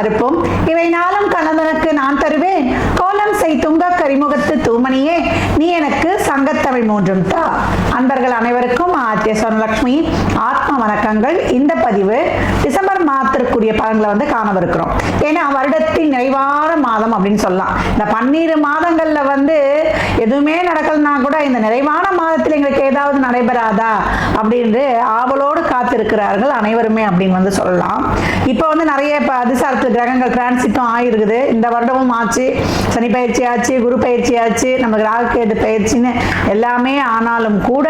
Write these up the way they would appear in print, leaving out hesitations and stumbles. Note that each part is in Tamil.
பருப்பும் இவை நாளும் கணவனுக்கு நான் தருவேன். கோலம் செய் துங்க கரிமுகத்து தூமணியே நீ எனக்கு சங்கத்தமிழ் மூன்றும் தா. அன்பர்கள் அனைவருக்கும் ஆத்திய சொர்ணலட்சுமி ஆத்ம வணக்கங்கள். இந்த பதிவு டிசம்பர் மாதத்திற்குரிய பலன்களை காணவிருக்கிறோம். ஏன்னா வருடத்தின் நிறைவான மாதம் அப்படின்னு சொல்லலாம். இந்த 12 மாதங்கள்ல எதுவுமே நடக்கலன்னா கூட இந்த நிறைவான மாதத்தில் எங்களுக்கு ஏதாவது நடைபெறாதா அப்படின்னு ஆவலோடு காத்திருக்கிறார்கள் அனைவருமே அப்படின்னு சொல்லலாம். இப்போ நிறைய அதிசாரத்து கிரகங்கள் டிரான்சிட்டும் ஆயிருக்குது. இந்த வருடமும் ஆச்சு, சனி பயிற்சி ஆச்சு, குரு பயிற்சி ஆச்சு, நமக்கு ராகுகேது பயிற்சின்னு எல்லாமே. ஆனாலும் கூட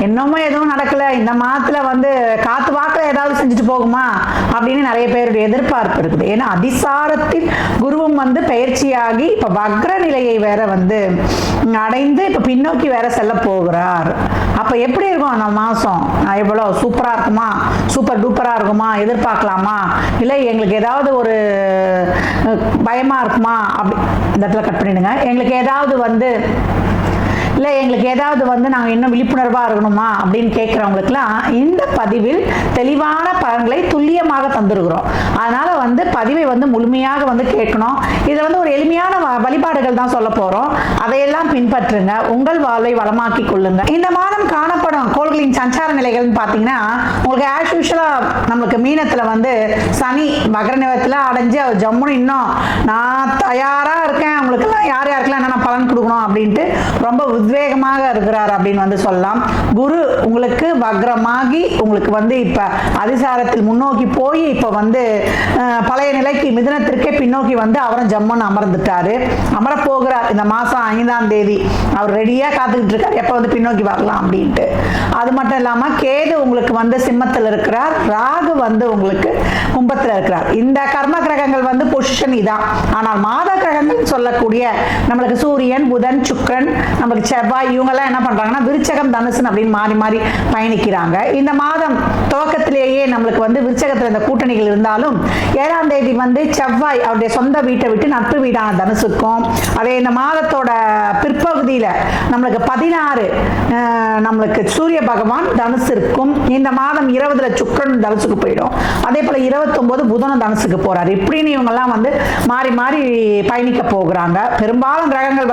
இன்னமும் எதுவும் நடக்கல. இந்த மாதத்துல காத்து வாக்கில் ஏதாவது செஞ்சுட்டு போகுமா அப்படின்னு நிறைய பேருடைய எதிர்பார்ப்பு இருக்குது. ஏன்னா அதிசாரத்தில் குருவும் பயிற்சியாகி இப்ப வக்ர நிலையை வேற அடைந்து இப்ப பின்னோக்கி வேற செல்ல போகிறார். அப்ப எப்படி இருக்கும் அந்த மாசம்? எவ்வளவு சூப்பரா இருக்குமா, சூப்பர் டூப்பரா இருக்குமா, எதிர்பார்க்கலாமா, இல்லை எங்களுக்கு ஏதாவது ஒரு பயமா இருக்குமா? அப்படி இந்த இடத்துல கட் பண்ணிடுங்க. எங்களுக்கு ஏதாவது இல்லை எங்களுக்கு ஏதாவது நாங்கள் இன்னும் விழிப்புணர்வாக இருக்கணுமா அப்படின்னு கேட்குறவங்களுக்குலாம் இந்த பதிவில் தெளிவான பலன்களை துல்லியமாக தந்துருக்கிறோம். அதனால் பதிவை முழுமையாக கேட்கணும். இதில் ஒரு எளிமையான வழிபாடுகள் தான் சொல்ல போகிறோம். அதையெல்லாம் பின்பற்றுங்க, உங்கள் வாழ்வை வளமாக்கி கொள்ளுங்க. இந்த மாதம் காணப்படும் கோள்களின் சஞ்சார நிலைகள்னு பார்த்தீங்கன்னா உங்களுக்கு ஆஸ் யூஷுவலாக நம்மளுக்கு மீனத்தில் சனி மகர நிலத்தில் அடைஞ்சு அவர் ஜம்முன்னு இன்னும் நான் தயாராக இருக்கேன், உங்களுக்கெல்லாம் யார் யாருக்கெல்லாம் என்னென்ன பலன் கொடுக்கணும் அப்படின்ட்டு ரொம்ப உத்வேகமாக இருக்கிறார் அப்படின்னு சொல்லலாம். குரு உங்களுக்கு வக்ரமாகி உங்களுக்கு இப்ப அதிசாரத்தில் முன்னோக்கி போய் இப்ப பழைய நிலைக்கு மிதுனத்திற்கே பின்னோக்கி அவரும் ஜம்முன்னு அமர்ந்துட்டாரு, அமர போகிறார். இந்த மாசம் 5ஆம் தேதி அவர் ரெடியா காத்துக்கிட்டு இருக்காரு, எப்ப பின்னோக்கி வரலாம் அப்படின்ட்டு. அது மட்டும் இல்லாம கேது உங்களுக்கு சிம்மத்தில் இருக்கிறார், ராகு உங்களுக்கு கும்பத்தில் இருக்கிறார். இந்த கர்ம கிரகங்கள் பொசிஷன் இதான். ஆனால் மாத கிரகங்கள் சொல்லக்கூடிய நம்மளுக்கு சூரியன், புதன், சுக்கிரன், நமக்கு செவ்வாய், இவங்கெல்லாம் என்ன பண்றாங்கன்னா விருச்சகம், தனுசு அப்படின்னு மாறி மாறி பயணிக்கிறாங்க. இந்த மாதம் துவக்கத்திலேயே நம்மளுக்கு விருச்சகத்தில் இந்த கூட்டணிகள் இருந்தாலும் 7ஆம் தேதி செவ்வாய் அவருடைய சொந்த வீட்டை விட்டு நட்பு வீடான தனுசுக்கும், அதே இந்த மாதத்தோட பிற்பகுதியில நம்மளுக்கு 16 நம்மளுக்கு சூரிய பகவான் தனுசிற்கும், இந்த மாதம் 20 சுக்கிரன் தனுசுக்கு போயிடும். அதே போல 29 புதனும் தனுசுக்கு போறாரு. இப்படின்னு இவங்கெல்லாம் மாறி மாறி பயணிக்க போகிறாங்க. பெரும்பாலும் கிரகங்கள்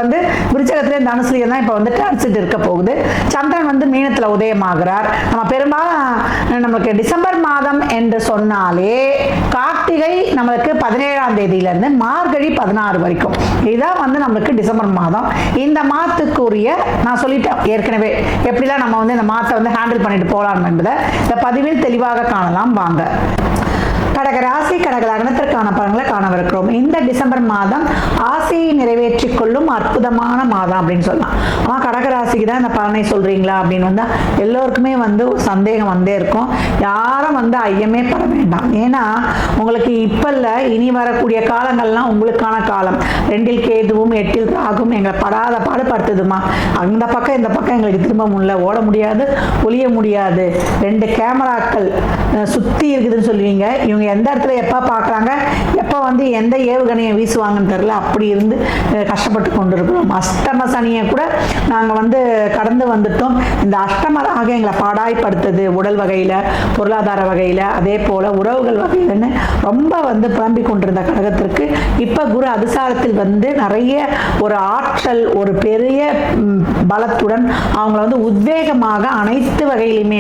விருச்சகத்திலே தனுசுலேயே தான் இப்போ டிரான்சிட் இருக்க போகுது. சந்திரன் மீனத்துல உதயமாகிறார். நம்ம பெரும்பாலும் நமக்கு டிசம்பர் மாதம் என்று சொன்னாலே கார்த்திகை நம்மளுக்கு 17ஆம் தேதியிலிருந்து மார்கழி 16 வரைக்கும், இதுதான் நம்மளுக்கு டிசம்பர் மாதம். இந்த மாதத்துக்குரிய நான் சொல்லிட்டேன் ஏற்கனவே எப்படிலாம் நம்ம இந்த மாதத்தை ஹேண்டில் பண்ணிட்டு போகலாம் என்பதை இந்த பதிவில் தெளிவாக காணலாம். வாங்க. கடக ராசி கடக லக்னத்திற்கான பலன்களை காணவிருக்கிறோம். இந்த டிசம்பர் மாதம் ஆசையை நிறைவேற்றிக் கொள்ளும் அற்புதமான மாதம் அப்படின்னு சொல்லலாம். ஆனால் கடக ராசிக்கு தான் இந்த பலனை சொல்றீங்களா அப்படின்னு எல்லோருக்குமே ஒரு சந்தேகம் வந்தே இருக்கும். யாரும் ஐயமே பட வேண்டாம். ஏன்னா உங்களுக்கு இப்ப இல்ல, இனி வரக்கூடிய காலங்கள்லாம் உங்களுக்கான காலம். 2இல் கேதுவும் 8இல் ராகும் எங்களை படாத பாடுபடுத்துதுமா. அந்த பக்கம் இந்த பக்கம் எங்களுக்கு திரும்ப முடியல, ஓட முடியாது, ஒளிய முடியாது. 2 கேமராக்கள் சுத்தி இருக்குதுன்னு சொல்லுவீங்க. இவங்க எந்த இடத்துல எப்ப பாக்குறாங்க, எப்ப எந்த ஏவுகணையை வீசுவாங்கன்னு தெரியல. அப்படி இருந்து கஷ்டப்பட்டு கொண்டிருக்கிறோம். அஷ்டம சனியை கூட நாங்க கடந்து வந்துட்டோம். இந்த அஷ்டமராக எங்களை பாடாய்படுத்துது. உடல் வகையில, பொருளாதார வகையில, அதே போல உறவுகள் வகையிலன்னு ரொம்ப புலம்பிக் கொண்டிருந்த கடகத்திற்கு இப்ப குரு அதிசாரத்தில் நிறைய ஒரு ஆற்றல், ஒரு பெரிய பலத்துடன் அவங்களை உத்வேகமாக அனைத்து வகையிலுமே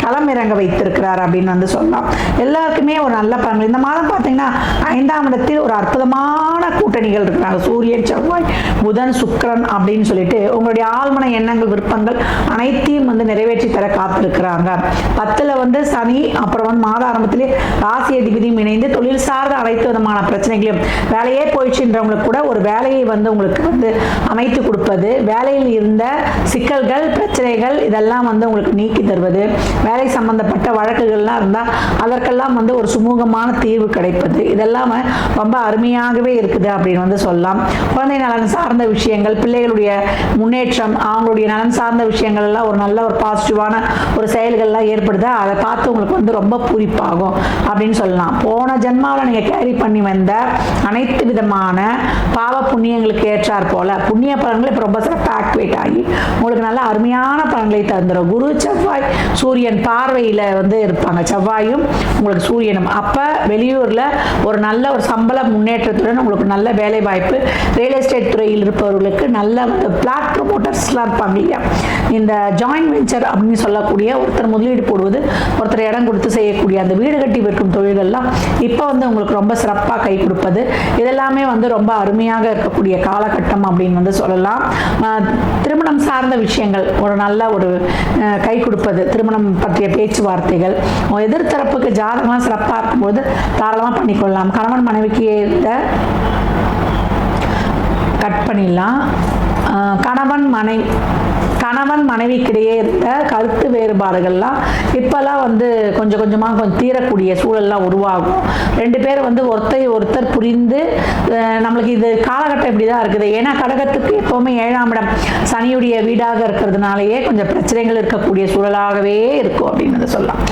களமிறங்க வைத்திருக்கிறார் அப்படின்னு சொல்லலாம். எல்லாருக்குமே ஒரு நல்ல பலன்கள். இந்த மாதம் பார்த்தீங்கன்னா 5ஆம் இடத்தில் ஒரு அற்புதமான கூட்டணிகள் இருக்கிறாங்க. சூரியன், செவ்வாய், புதன், சுக்கிரன் அப்படின்னு சொல்லிட்டு உங்களுடைய ஆழ்மன எண்ணங்கள், விருப்பங்கள் அனைத்தையும் நிறைவேற்றி தர காத்திருக்கிறாங்க. 10ல் சனி, அப்புறம் மாத ஆரம்பத்திலே ராசி அதிபதியும் இணைந்து தொழில் சார்ந்த அனைத்து விதமான பிரச்சனைகளையும், வேலையே போயிடுச்சுன்றவங்களுக்கு கூட ஒரு வேலையை உங்களுக்கு அமைத்து கொடுப்பது, வேலையில் இருந்த சிக்கல்கள், பிரச்சனைகள் இதெல்லாம் உங்களுக்கு நீக்கி தருவது, வேலை சம்பந்தப்பட்ட வழக்குகள்லாம் இருந்தால் அதற்கெல்லாம் ஒரு சுமூகமான தீர்வு கிடைப்பது, இதெல்லாம் ரொம்ப அருமையாகவே இருக்குது அப்படின்னு சொல்லலாம். குழந்தை நலன் சார்ந்த விஷயங்கள், பிள்ளைகளுடைய முன்னேற்றம், அவங்களுடைய நலன் சார்ந்த விஷயங்கள் எல்லாம் ஒரு நல்ல ஒரு பாசிட்டிவான ஒரு செயல்கள்லாம் ஏற்படுது. அதை பார்த்து உங்களுக்கு ரொம்ப பூரிப்பாகும் அப்படின்னு சொல்லலாம். போன ஜென்மாவில் நீங்க கேரி பண்ணி வந்த அனைத்து விதமான பாவ புண்ணியங்களுக்கு ஏற்றார் போல புண்ணிய பலன்கள் இப்போ ரொம்ப சிறப்பாக ஆக்டிவேட் ஆகி உங்களுக்கு நல்ல அருமையான பலன்களை தந்துடும். குரு, செவ்வாய், சூரியன் பார்வையில் இருப்பாங்க. செவ்வாயும் உங்களுக்கு சூரியனும் பாக்கியம். அப்போ வெளியூரில் ஒரு நல்ல ஒரு சம்பள முன்னேற்றத்துடன் உங்களுக்கு நல்ல வேலை வாய்ப்பு. ரியல் எஸ்டேட் துறையில் இருப்பவர்களுக்கு நல்ல பிளாட் ப்ரொமோட்டர்ஸ்லாம் இருப்பாங்க இல்லையா, இந்த ஜாயின்ட் வெஞ்சர் அப்படின்னு சொல்லக்கூடிய ஒருத்தர் முதலீடு போடுவது, ஒருத்தர் இடம் கொடுத்து செய்யக்கூடிய அந்த வீடு கட்டி விற்கும் தொழில்கள்லாம் இப்போ வந்து உங்களுக்கு ரொம்ப சிறப்பாக கை கொடுப்பது. இதெல்லாமே வந்து ரொம்ப அருமையாக இருக்கக்கூடிய காலகட்டம் அப்படின்னு வந்து சொல்லலாம். திருமணம் சார்ந்த விஷயங்கள் ஒரு நல்ல ஒரு கை கொடுப்பது, திருமணம் பற்றிய பேச்சுவார்த்தைகள், எதிர்த்தரப்புக்கு ஜாதகம்லாம் சிறப்பாக இருக்கும்போது தாராளமாக பண்ணிக்கொள்ளலாம். கணவன் மனைவிக்கு கட் பண்ணிடலாம். கணவன் மனைவிக்கிடையே இருந்த கருத்து வேறுபாடுகள்லாம் இப்போல்லாம் வந்து கொஞ்சம் கொஞ்சமாக தீரக்கூடிய சூழல்லாம் உருவாகும். ரெண்டு பேர் வந்து ஒருத்தர் புரிந்து நம்மளுக்கு இது காலகட்டம் இப்படி தான் இருக்குது. ஏன்னா கடகத்துக்கு எப்போவுமே 7ஆம் இடம் சனியுடைய வீடாக இருக்கிறதுனாலேயே கொஞ்சம் பிரச்சனைகள் இருக்கக்கூடிய சூழலாகவே இருக்கும் அப்படின்னு சொல்லலாம்.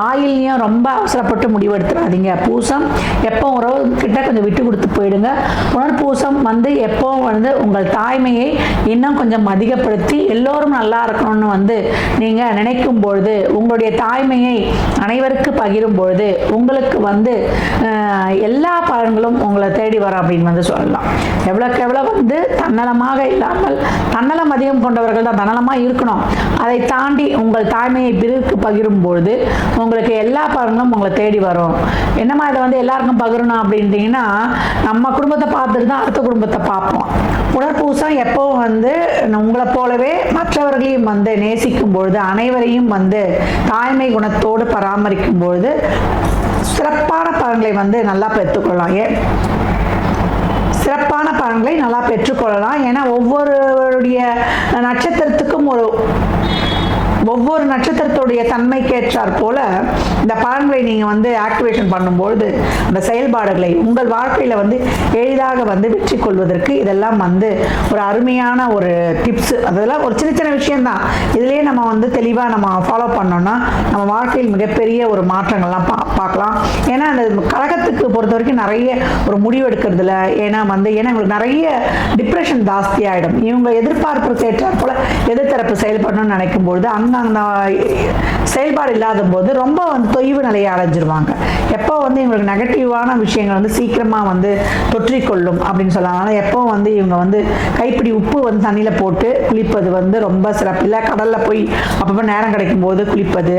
ஆயில்லையும் ரொம்ப அவசரப்பட்டு முடிவெடுத்துடாதீங்க. பூசம் எப்போ உறவு கிட்ட கொஞ்சம் விட்டு கொடுத்து போயிடுங்க. புனர்பூசம் வந்து எப்போ வந்து உங்கள் தாய்மையை இன்னும் கொஞ்சம் அதிகப்படுத்தி எல்லோரும் நல்லா இருக்கணும்னு வந்து நீங்கள் நினைக்கும் பொழுது, உங்களுடைய தாய்மையை அனைவருக்கு பகிரும் பொழுது உங்களுக்கு வந்து எல்லா பலன்களும் உங்களை தேடி வரும் அப்படின்னு வந்து சொல்லலாம். எவ்வளோக்கு எவ்வளோ வந்து தன்னலமாக இல்லாமல், தன்னலம் அதிகம் கொண்டவர்கள் தான் தன்னலமாக இருக்கணும். அதை தாண்டி உங்கள் தாய்மையை பிறருக்கு பகிரும் பொழுது உங்களுக்கு எல்லா பலன்களும் உங்களை தேடி வரும். என்னமா இதை வந்து எல்லாருக்கும் பகிரணும் அப்படின்ட்டீங்கன்னா, நம்ம குடும்பத்தை பார்த்துட்டு தான் அடுத்த குடும்பத்தை பார்ப்போம். புனர்பூசம் எப்போ வந்து உங்களை போலவே மற்றவர்களையும் வந்து நேசிக்கும் பொழுது, அனைவரையும் வந்து தாய்மை குணத்தோடு பராமரிக்கும் பொழுது சிறப்பான பலன்களை வந்து நல்லா பெற்றுக்கொள்ளலாம். ஏன்னா ஒவ்வொருடைய நட்சத்திரத்துக்கும் ஒவ்வொரு நட்சத்திரத்துடைய தன்மைக்கேற்றார் போல இந்த பலன்களை நீங்கள் வந்து ஆக்டிவேஷன் பண்ணும்பொழுது அந்த செயல்பாடுகளை உங்கள் வாழ்க்கையில் வந்து எளிதாக வந்து வெற்றி கொள்வதற்கு இதெல்லாம் வந்து ஒரு அருமையான ஒரு டிப்ஸ். அதெல்லாம் ஒரு சின்ன சின்ன விஷயம்தான். இதுலேயே நம்ம வந்து தெளிவாக நம்ம ஃபாலோ பண்ணோம்னா நம்ம வாழ்க்கையில் மிகப்பெரிய ஒரு மாற்றங்கள்லாம் பார்க்கலாம். ஏன்னா அந்த கழகத்துக்கு பொறுத்த வரைக்கும் நிறைய ஒரு முடிவு எடுக்கிறதுல ஏன்னா உங்களுக்கு நிறைய டிப்ரெஷன் ஜாஸ்தி ஆகிடும். இவங்க எதிர்பார்ப்பு ஏற்றார் போல எதிர்த்தரப்பு செயல்படணும்னு நினைக்கும் பொழுது அந்த செயல்பாடு இல்லாத போது ரொம்ப வந்து தொய்வு நிலையை அடைஞ்சிருவாங்க. எப்போ வந்து இவங்களுக்கு நெகட்டிவான விஷயங்கள் வந்து சீக்கிரமாக வந்து தொற்றிக்கொள்ளும் அப்படின்னு சொல்லலாம். ஆனால் எப்போ வந்து இவங்க வந்து கைப்பிடி உப்பு வந்து தண்ணியில் போட்டு குளிப்பது வந்து ரொம்ப சிறப்பு. இல்லை கடலில் போய் அப்பப்போ நேரம் கிடைக்கும் போது குளிப்பது.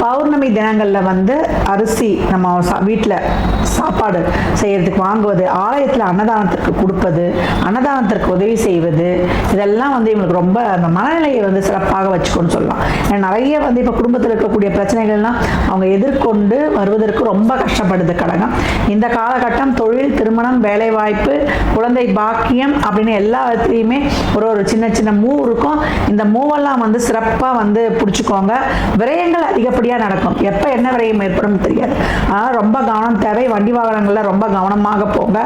பௌர்ணமி தினங்களில் வந்து அரிசி நம்ம வீட்டில் சாப்பாடு செய்யறதுக்கு வாங்குவது, ஆலயத்தில் அன்னதானத்திற்கு கொடுப்பது, அன்னதானத்திற்கு உதவி செய்வது, இதெல்லாம் வந்து இவங்களுக்கு ரொம்ப அந்த மனநிலையை வந்து சிறப்பாக வச்சுக்கணும்னு சொல்லலாம். நிறைய வந்து இப்போ குடும்பத்தில் இருக்கக்கூடிய பிரச்சனைகள்லாம் அவங்க எதிர்கொண்டு வருவதற்கு ரொம்ப கஷ்டப்படுது கடகம். இந்த காலகட்டம் தொழில், திருமணம், வேலைவாய்ப்பு, குழந்தை பாக்கியம் அப்படின்னு எல்லா விதத்துலையுமே ஒரு சின்ன சின்ன மூவ் இருக்கும். இந்த மூவெல்லாம் வந்து சிறப்பாக வந்து பிடிச்சிக்கோங்க. விரயங்கள் அதிகப்படியாக நடக்கும். எப்போ என்ன விரயம் ஏற்படும் தெரியாது. ஆனால் ரொம்ப கவனம் தேவை. வண்டி வாகனங்களில் ரொம்ப கவனமாக போங்க.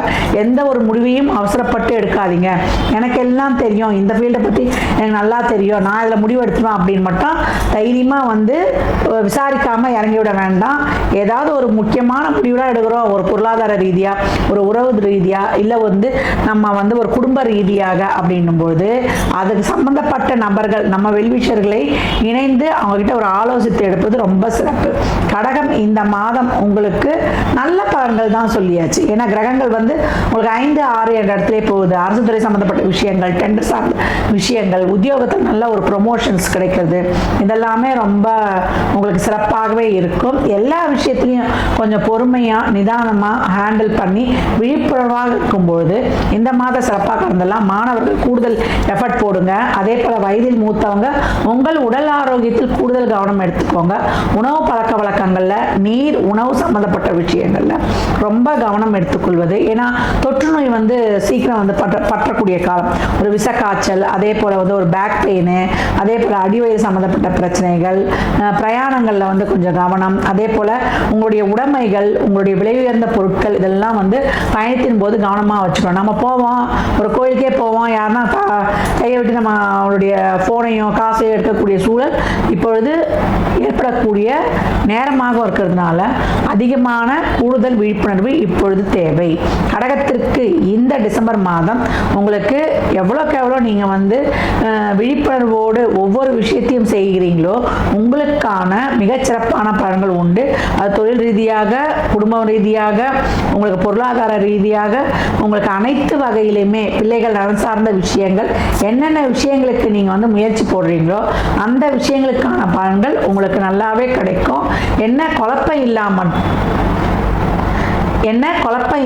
எந்த ஒரு முடிவையும் அவசரப்பட்டு எடுக்காதீங்க. எனக்கு எல்லாம் தெரியும், இந்த ஃபீல்டை பற்றி எனக்கு நல்லா தெரியும், நான் இதில் முடிவு எடுத்துவேன் அப்படின்னு மட்டும் தைரியமாக வந்து விசாரிக்காமல் இறங்கிவிட வேண்டாம். ஏதாவது ஒரு முக்கியமான முடிவுலாம் எடுக்கிறோம், ஒரு பொருளாதார ரீதியாக, ஒரு உறவு ரீதியாக, இல்லை வந்து நம்ம வந்து ஒரு குடும்ப ரீதியாக அப்படின்னும்போது அதுக்கு சம்பந்தப்பட்ட நபர்கள், நம்ம வெல்விஷர்களை இணைந்து அவங்ககிட்ட ஒரு ஆலோசித்து எடுப்பது ரொம்ப சிறப்பு. கடகம் இந்த மாதம் உங்களுக்கு நல்ல பலன்கள் தான் சொல்லியாச்சு. ஏன்னா கிரகங்கள் வந்து உங்களுக்கு 5, 6 என்ற இடத்துல போகுது. அரசு துறை சம்பந்தப்பட்ட விஷயங்கள், டெண்டர் சார்ந்த விஷயங்கள், உத்தியோகத்தில் நல்ல ஒரு ப்ரொமோஷன்ஸ் கிடைக்கிறது, இதெல்லாமே ரொம்ப உங்களுக்கு சிறப்பாகவே இருக்கும். எல்லா விஷயத்திலையும் கொஞ்சம் பொறுமையாக நிதானமாக ஹேண்டில் பண்ணி விழிப்புணர்வாக இருக்கும்போது இந்த மாதம் சிறப்பாக இருந்தெல்லாம். மாணவர்கள் கூடுதல் எஃபர்ட் போடுங்க. அதே போல் வயதில் மூத்தவங்க உங்கள் உடல் ஆரோக்கியத்தில் கூடுதல் கவனம் எடுத்துக்கோங்க. உணவு பழக்க வழக்கங்களில், நீர் உணவு சம்பந்தப்பட்ட விஷயங்களில் ரொம்ப கவனம் எடுத்துக்கொள்வது. ஏன்னா தொற்று நோய் வந்து சீக்கிரம் வந்து பற்றக்கூடிய காலம். ஒரு விஷக்காய்ச்சல், அதே போல் வந்து ஒரு பேக் பெயின், அதே போல் அடிவயிறு சம்பந்தப்பட்ட பிரச்சனைகள், பிரயாணங்களில் வந்து கொஞ்சம் கவனம். அதே போல் உங்களுடைய உடைமைகள், உங்களுடைய விலை உயர்ந்த பொருட்கள் இதெல்லாம் வந்து பயணத்தின் போது கவனமாக வச்சுக்கணும். நம்ம போவோம், ஒரு கோயிலுக்கே போவோம், யாருன்னா கையை விட்டு நம்ம அவங்களுடைய ஃபோனையோ காசையோ எடுக்கக்கூடிய சூழல் இப்பொழுது ஏற்படக்கூடிய நேரமாக இருக்கிறதுனால அதிகமான கூடுதல் விழிப்புணர்வு இப்பொழுது தேவை. கடகத்திற்கு இந்த டிசம்பர் மாதம் உங்களுக்கு எவ்வளோக்கு எவ்வளோ நீங்கள் வந்து விழிப்புணர்வோடு ஒவ்வொரு விஷயத்தையும் செய்கிறீங்களோ உங்களுக்கான மிகச்சிறப்பான பலன்கள் உண்டு. அது தொழில் ரீதியாக, குடும்ப ரீதியாக, உங்களுக்கு பொருளாதார ரீதியாக, உங்களுக்கு அனைத்து வகையிலுமே பிள்ளைகள் நலன் சார்ந்த விஷயங்கள், என்னென்ன விஷயங்களுக்கு நீங்கள் வந்து முயற்சி போடுறீங்களோ அந்த விஷயங்களுக்கான பலன்கள் உங்களுக்கு நல்லாவே கிடைக்கும். என்ன குழப்பம்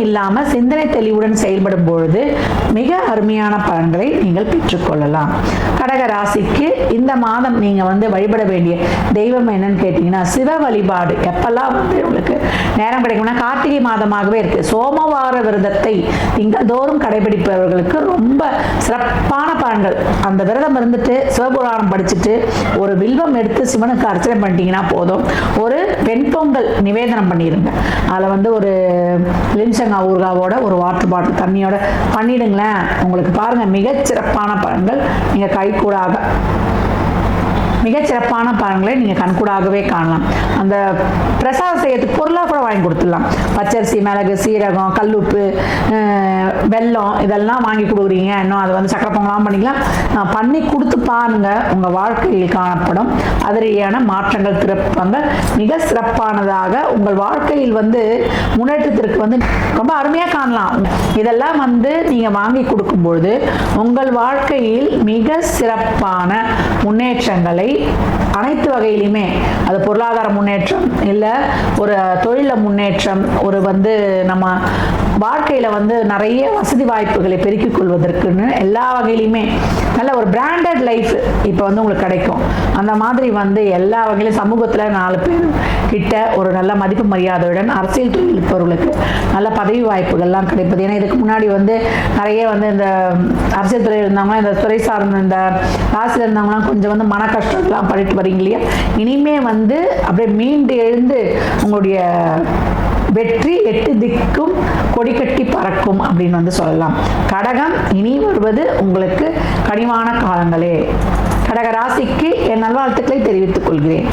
இல்லாமல் சிந்தனை தெளிவுடன் செயல்படும் பொழுது மிக அருமையான பலன்களை நீங்கள் பெற்றுக்கொள்ளலாம். கடக ராசிக்கு இந்த மாதம் நீங்கள் வந்து வழிபட வேண்டிய தெய்வம் என்னன்னு கேட்டீங்கன்னா சிவ வழிபாடு. எப்பெல்லாம் வந்து உங்களுக்கு நேரம் கிடைக்கும்னா கார்த்திகை மாதமாகவே இருக்கு. சோமவார விரதத்தை திங்கள்தோறும் கடைபிடிப்பவர்களுக்கு ரொம்ப சிறப்பான பலன்கள். அந்த விரதம் இருந்துட்டு சிவபுராணம் படிச்சுட்டு ஒரு வில்வம் எடுத்து சிவனுக்கு அர்ச்சனை பண்ணிட்டீங்கன்னா போதும். ஒரு வெண்பொங்கல் நிவேதனம் பண்ணிடுங்க. அதில் வந்து ஒரு லிம்சங்கா ஊறுகாவோட ஒரு வாட்டர் பாட்டில் தண்ணியோட பண்ணிடுங்களேன். உங்களுக்கு பாருங்க மிகச்சிறப்பான பலன்கள் நீங்க கைகூடாக மிகச்சிறப்பான பலன்களை நீங்கள் கண்கூடாகவே காணலாம். அந்த பிரசாதம் செய்யறதுக்கு பொருளாக கூட வாங்கி கொடுத்துடலாம். பச்சரிசி, மிளகு, சீரகம், கல்லுப்பு, வெல்லம் இதெல்லாம் வாங்கி கொடுக்குறீங்க. இன்னும் அதை வந்து சக்கரை பொங்கலாம் பண்ணிக்கலாம். பண்ணி கொடுத்து பாருங்க, உங்கள் வாழ்க்கையில் காணப்படும் அதிரியான மாற்றங்கள், திருப்பங்கள் மிக சிறப்பானதாக உங்கள் வாழ்க்கையில் வந்து முன்னேற்றத்திற்கு வந்து ரொம்ப அருமையாக காணலாம். இதெல்லாம் வந்து நீங்கள் வாங்கி கொடுக்கும்பொழுது உங்கள் வாழ்க்கையில் மிக சிறப்பான முன்னேற்றங்களை அனைத்து வகையிலுமே, அது பொருளாதார முன்னேற்றம் இல்லை, ஒரு தொழில முன்னேற்றம், ஒரு வந்து நம்ம வாழ்க்கையில் வந்து நிறைய வசதி வாய்ப்புகளை பெருக்கிக் கொள்வதற்குன்னு எல்லா வகையிலுமே நல்ல ஒரு பிராண்டட் லைஃப் இப்போ வந்து உங்களுக்கு கிடைக்கும். அந்த மாதிரி வந்து எல்லா வகையிலும் சமூகத்தில் 4 பேர் கிட்ட ஒரு நல்ல மதிப்பு மரியாதையுடன் அரசியல் தொழில் இருப்பவர்களுக்கு நல்ல பதவி வாய்ப்புகள்லாம் கிடைப்பது. ஏன்னா இதுக்கு முன்னாடி வந்து நிறைய வந்து இந்த அரசியல் துறையில் இருந்தவங்களாம், இந்த துறை சார்ந்த இந்த ராசியில் இருந்தவங்களாம் கொஞ்சம் வந்து மன கஷ்டம்லாம் பண்ணிட்டு வரீங்க இல்லையா. இனிமே வந்து அப்படியே மீண்டு எழுந்து உங்களுடைய வெற்றி 8 திக்கும் கொடி கட்டி பறக்கும் அப்படின்னு வந்து சொல்லலாம். கடகம் இனி வருவது உங்களுக்கு கனிவான காலங்களே. கடக ராசிக்கு என் நல்வாழ்த்துக்களை தெரிவித்துக் கொள்கிறேன்.